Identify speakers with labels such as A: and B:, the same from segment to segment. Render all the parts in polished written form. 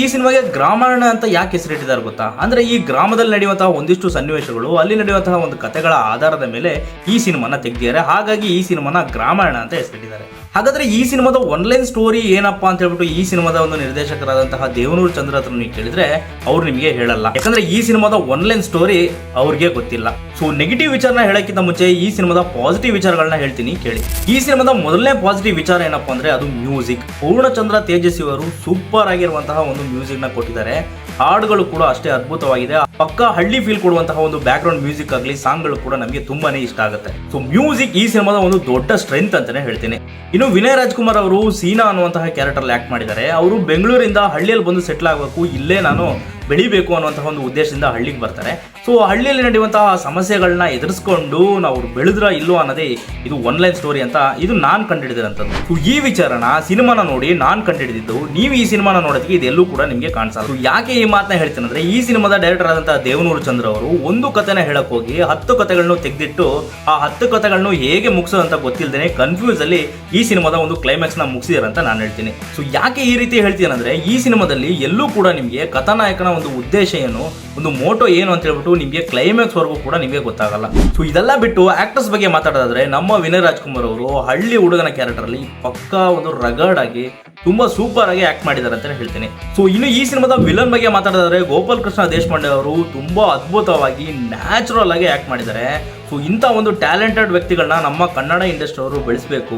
A: ಈ ಸಿನಿಮಾಗೆ ಗ್ರಾಮಾಯಣ ಅಂತ ಯಾಕೆ ಹೆಸರಿಟ್ಟಿದ್ದಾರೆ ಗೊತ್ತಾ? ಅಂದ್ರೆ ಈ ಗ್ರಾಮದಲ್ಲಿ ನಡೆಯುವಂತಹ ಒಂದಿಷ್ಟು ಸನ್ನಿವೇಶಗಳು, ಅಲ್ಲಿ ನಡೆಯುವಂತಹ ಒಂದು ಕಥೆಗಳ ಆಧಾರದ ಮೇಲೆ ಈ ಸಿನಿಮಾನ ತೆಗೆದಿದ್ದಾರೆ. ಹಾಗಾಗಿ ಈ ಸಿನಿಮಾನ ಗ್ರಾಮಾಯಣ ಅಂತ ಹೆಸರಿಟ್ಟಿದ್ದಾರೆ. ಹಾಗಾದ್ರೆ ಈ ಸಿನಿಮಾದ ಒನ್ಲೈನ್ ಸ್ಟೋರಿ ಏನಪ್ಪಾ ಅಂತ ಹೇಳ್ಬಿಟ್ಟು ಈ ಸಿನಿಮಾದ ಒಂದು ನಿರ್ದೇಶಕರಾದಂತಹ ದೇವನೂರು ಚಂದ್ರ ಹತ್ರ ನೀವು ಕೇಳಿದ್ರೆ ಅವ್ರು ನಿಮಗೆ ಹೇಳಲ್ಲ. ಯಾಕಂದ್ರೆ ಈ ಸಿನಿಮಾದ ಒನ್ಲೈನ್ ಸ್ಟೋರಿ ಅವ್ರಿಗೆ ಗೊತ್ತಿಲ್ಲ. ಸೊ ನೆಗೆಟಿವ್ ವಿಚಾರನ ಹೇಳಕ್ಕಿಂತ ಮುಂಚೆ ಈ ಸಿನಿಮಾದ ಪಾಸಿಟಿವ್ ವಿಚಾರಗಳನ್ನ ಹೇಳ್ತೀನಿ ಕೇಳಿ. ಈ ಸಿನಿಮಾದ ಮೊದಲನೇ ಪಾಸಿಟಿವ್ ವಿಚಾರ ಏನಪ್ಪಾ ಅಂದ್ರೆ ಅದು ಮ್ಯೂಸಿಕ್. ಪೂರ್ಣಚಂದ್ರ ತೇಜಸ್ವಿ ಅವರು ಸೂಪರ್ ಆಗಿರುವಂತಹ ಒಂದು ಮ್ಯೂಸಿಕ್ ನ ಕೊಟ್ಟಿದ್ದಾರೆ. ಹಾಡುಗಳು ಕೂಡ ಅಷ್ಟೇ ಅದ್ಭುತವಾಗಿದೆ. ಪಕ್ಕ ಹಳ್ಳಿ ಫೀಲ್ ಕೊಡುವಂತಹ ಒಂದು ಬ್ಯಾಕ್ ಗ್ರೌಂಡ್ ಮ್ಯೂಸಿಕ್ ಆಗಲಿ, ಸಾಂಗ್ಗಳು ಕೂಡ ನಮಗೆ ತುಂಬಾನೇ ಇಷ್ಟ ಆಗುತ್ತೆ. ಸೊ ಮ್ಯೂಸಿಕ್ ಈ ಸಿನಿಮಾದ ಒಂದು ದೊಡ್ಡ ಸ್ಟ್ರೆಂತ್ ಅಂತಾನೆ ಹೇಳ್ತೀನಿ. ಇನ್ನು ವಿನಯ್ ರಾಜ್ಕುಮಾರ್ ಅವರು ಸೀನಾ ಅನ್ನುವಂತಹ ಕ್ಯಾರೆಕ್ಟರ್ ಆಕ್ಟ್ ಮಾಡಿದ್ದಾರೆ. ಅವರು ಬೆಂಗಳೂರಿಂದ ಹಳ್ಳಿಯಲ್ಲಿ ಬಂದು ಸೆಟ್ಲ್ ಆಗಬೇಕು, ಇಲ್ಲೇ ನಾನು ಬೆಳಿಬೇಕು ಅನ್ನುವಂತಹ ಒಂದು ಉದ್ದೇಶದಿಂದ ಹಳ್ಳಿಗೆ ಬರ್ತಾರೆ. ಸೊ ಹಳ್ಳಿಯಲ್ಲಿ ನಡೆಯುವಂತಹ ಸಮಸ್ಯೆಗಳನ್ನ ಎದುರಿಸ್ಕೊಂಡು ನಾವು ಬೆಳೆದ್ರ ಇಲ್ಲೋ ಅನ್ನೋದೇ ಇದು ಒನ್ಲೈನ್ ಸ್ಟೋರಿ ಅಂತ ಇದು ನಾನು ಕಂಡುಹಿಡಿದಿರೋಂಥದ್ದು. ಸೊ ಈ ವಿಚಾರನ ಸಿನಿಮಾನ ನೋಡಿ ನಾನು ಕಂಡುಹಿಡಿದಿದ್ದು. ನೀವು ಈ ಸಿನಿಮಾನ ನೋಡೋದಕ್ಕೆ ಇದೆಲ್ಲೂ ಕೂಡ ನಿಮಗೆ ಕಾಣಿಸಲ್ಲ. ಯಾಕೆ ಈ ಮಾತನ್ನ ಹೇಳ್ತೀನಿ ಅಂದ್ರೆ ಈ ಸಿನಿಮಾದ ಡೈರೆಕ್ಟರ್ ಆದಂತಹ ದೇವನೂರು ಚಂದ್ರ ಅವರು ಒಂದು ಕಥೆನ ಹೇಳಕ್ ಹೋಗಿ 10 ಕಥೆಗಳನ್ನು ತೆಗೆದಿಟ್ಟು ಆ 10 ಕಥೆಗಳನ್ನು ಹೇಗೆ ಮುಗಿಸೋದಂತ ಗೊತ್ತಿಲ್ಲದೇನೆ ಕನ್ಫ್ಯೂಸ್ ಅಲ್ಲಿ ಈ ಸಿನಿಮಾದ ಒಂದು ಕ್ಲೈಮ್ಯಾಕ್ಸ್ ನ ಮುಗಿಸಿದಾರೆ ಅಂತ ನಾನು ಹೇಳ್ತೀನಿ. ಸೊ ಯಾಕೆ ಈ ರೀತಿ ಹೇಳ್ತೀನಿ ಅಂದ್ರೆ ಈ ಸಿನಿಮಾದಲ್ಲಿ ಎಲ್ಲೂ ಕೂಡ ನಿಮಗೆ ಕಥಾನಾಯಕನ ಒಂದು ಉದ್ದೇಶ ಏನು, ಒಂದು ಮೋಟೋ ಏನು ಅಂತ ಹೇಳ್ಬಿಟ್ಟು ನಿಮಗೆ ಕ್ಲೈಮ್ಯಾಕ್ಸ್ ವರೆಗೂ ಕೂಡ ನಿಮಗೆ ಗೊತ್ತಾಗಲ್ಲ. ಸೊ ಇದೆಲ್ಲ ಬಿಟ್ಟು ಆಕ್ಟರ್ಸ್ ಬಗ್ಗೆ ಮಾತಾಡೋದಾದ್ರೆ ನಮ್ಮ ವಿನಯ್ ರಾಜ್ಕುಮಾರ್ ಅವರು ಹಳ್ಳಿ ಹುಡುಗನ ಕ್ಯಾರೆಕ್ಟರ್ ಅಲ್ಲಿ ಪಕ್ಕಾ ಒಂದು ರಗಡ್ ಆಗಿ ತುಂಬಾ ಸೂಪರ್ ಆಗಿ ಆಕ್ಟ್ ಮಾಡಿದ್ದಾರೆ ಅಂತ ಹೇಳ್ತೀನಿ. ಸೊ ಇನ್ನು ಈ ಸಿನಿಮಾದ ವಿಲನ್ ಬಗ್ಗೆ ಮಾತಾಡೋದಾದ್ರೆ ಗೋಪಾಲ್ ಕೃಷ್ಣ ದೇಶಪಾಂಡೆ ಅವರು ತುಂಬಾ ಅದ್ಭುತವಾಗಿ ನ್ಯಾಚುರಲ್ ಆಗಿ ಆಕ್ಟ್ ಮಾಡಿದ್ದಾರೆ. ಸೊ ಇಂಥ ಒಂದು ಟ್ಯಾಲೆಂಟೆಡ್ ವ್ಯಕ್ತಿಗಳನ್ನ ನಮ್ಮ ಕನ್ನಡ ಇಂಡಸ್ಟ್ರಿ ಅವರು ಬೆಳೆಸಬೇಕು.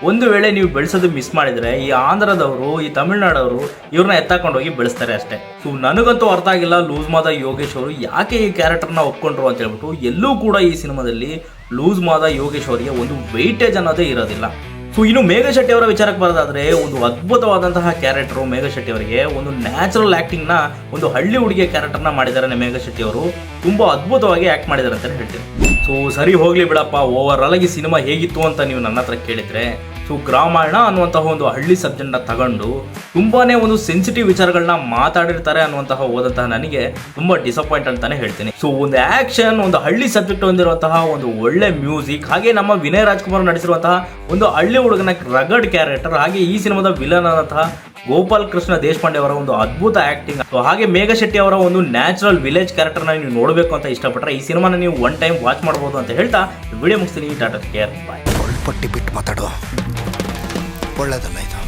A: ಒಂದು ವೇಳೆ ನೀವು ಬೆಳೆಸೋದು ಮಿಸ್ ಮಾಡಿದ್ರೆ ಈ ಆಂಧ್ರದವರು, ಈ ತಮಿಳ್ನಾಡವರು ಇವ್ರನ್ನ ಎತ್ತಾಕೊಂಡು ಹೋಗಿ ಬೆಳೆಸ್ತಾರೆ ಅಷ್ಟೇ. ಸೊ ನನಗಂತೂ ಅರ್ಥ ಆಗಿಲ್ಲ ಲೂಸ್ ಮಾದ ಯೋಗೇಶ್ ಅವರು ಯಾಕೆ ಈ ಕ್ಯಾರೆಕ್ಟರ್ನ ಒಪ್ಕೊಂಡ್ರು ಅಂತ ಹೇಳ್ಬಿಟ್ಟು. ಎಲ್ಲೂ ಕೂಡ ಈ ಸಿನಿಮಾದಲ್ಲಿ ಲೂಸ್ ಮಾದ ಯೋಗೇಶ್ ಅವರಿಗೆ ಒಂದು ವೆಯ್ಟೇಜ್ ಅನ್ನೋದೇ ಇರೋದಿಲ್ಲ. ಸೊ ಇನ್ನು ಮೇಘ ಶೆಟ್ಟಿ ಅವರ ವಿಚಾರಕ್ಕೆ ಬರೋದಾದ್ರೆ ಒಂದು ಅದ್ಭುತವಾದಂತಹ ಕ್ಯಾರೆಕ್ಟರ್ ಮೇಘ ಶೆಟ್ಟಿ ಅವರಿಗೆ. ಒಂದು ನ್ಯಾಚುರಲ್ ಆಕ್ಟಿಂಗ್ ನ ಒಂದು ಹಳ್ಳಿ ಹುಡುಗಿಯ ಕ್ಯಾರೆಕ್ಟರ್ನ ಮಾಡಿದ್ದಾರೆ ಮೇಘ ಶೆಟ್ಟಿ ಅವರು. ತುಂಬಾ ಅದ್ಭುತವಾಗಿ ಆಕ್ಟ್ ಮಾಡಿದ್ದಾರೆ ಅಂತ ಹೇಳ್ತೀನಿ. ಸೊ ಸರಿ ಹೋಗ್ಲಿ ಬಿಡಪ್ಪ, ಓವರ್ ಆಲ್ ಸಿನಿಮಾ ಹೇಗಿತ್ತು ಅಂತ ನೀವು ನನ್ನ ಹತ್ರ ಕೇಳಿದ್ರೆ, ಸೊ ಗ್ರಾಮಾಯಣ ಅನ್ನುವಂತಹ ಒಂದು ಹಳ್ಳಿ ಸಬ್ಜೆಕ್ಟ್ನ ತಗೊಂಡು ತುಂಬಾನೇ ಒಂದು ಸೆನ್ಸಿಟಿವ್ ವಿಚಾರಗಳನ್ನ ಮಾತಾಡಿರ್ತಾರೆ ಅನ್ನುವಂತಹ ಓದಂತಹ ನನಗೆ ತುಂಬಾ ಡಿಸಪಾಯಿಂಟ್ ಅಂತಾನೆ ಹೇಳ್ತೀನಿ. ಸೊ ಒಂದು ಆಕ್ಷನ್, ಒಂದು ಹಳ್ಳಿ ಸಬ್ಜೆಕ್ಟ್ ಹೊಂದಿರುವಂತಹ ಒಂದು ಒಳ್ಳೆ ಮ್ಯೂಸಿಕ್, ಹಾಗೆ ನಮ್ಮ ವಿನಯ್ ರಾಜ್ಕುಮಾರ್ ನಡೆಸಿರುವಂತಹ ಒಂದು ಹಳ್ಳಿ ಹುಡುಗನ ರಗಡ್ ಕ್ಯಾರೆಕ್ಟರ್, ಹಾಗೆ ಈ ಸಿನಿಮಾದ ವಿಲನ್ ಆದಂತಹ ಗೋಪಾಲ್ ಕೃಷ್ಣ ದೇಶಪಾಂಡೆ ಅವರ ಒಂದು ಅದ್ಭುತ ಆಕ್ಟಿಂಗ್, ಹಾಗೆ ಮೇಘ ಶೆಟ್ಟಿ ಅವರ ಒಂದು ನ್ಯಾಚುರಲ್ ವಿಲೇಜ್ ಕ್ಯಾರೆಕ್ಟರ್ನ ನೀವು ನೋಡಬೇಕು ಅಂತ ಇಷ್ಟಪಟ್ಟರೆ ಈ ಸಿನಿಮಾನ ನೀವು ಒನ್ ಟೈಮ್ ವಾಚ್ ಮಾಡಬಹುದು ಅಂತ ಹೇಳ್ತಾ ವಿಡಿಯೋ ಮುಗಿಸ್ತೀನಿ. ಟಾಟಾ ಕೇರ್, ಬಾಯ್.
B: ಪಟ್ಟಿ ಬಿಟ್ಟು ಮಾತಾಡೋ, ಒಳ್ಳೇದಲ್ಲ ಇದು.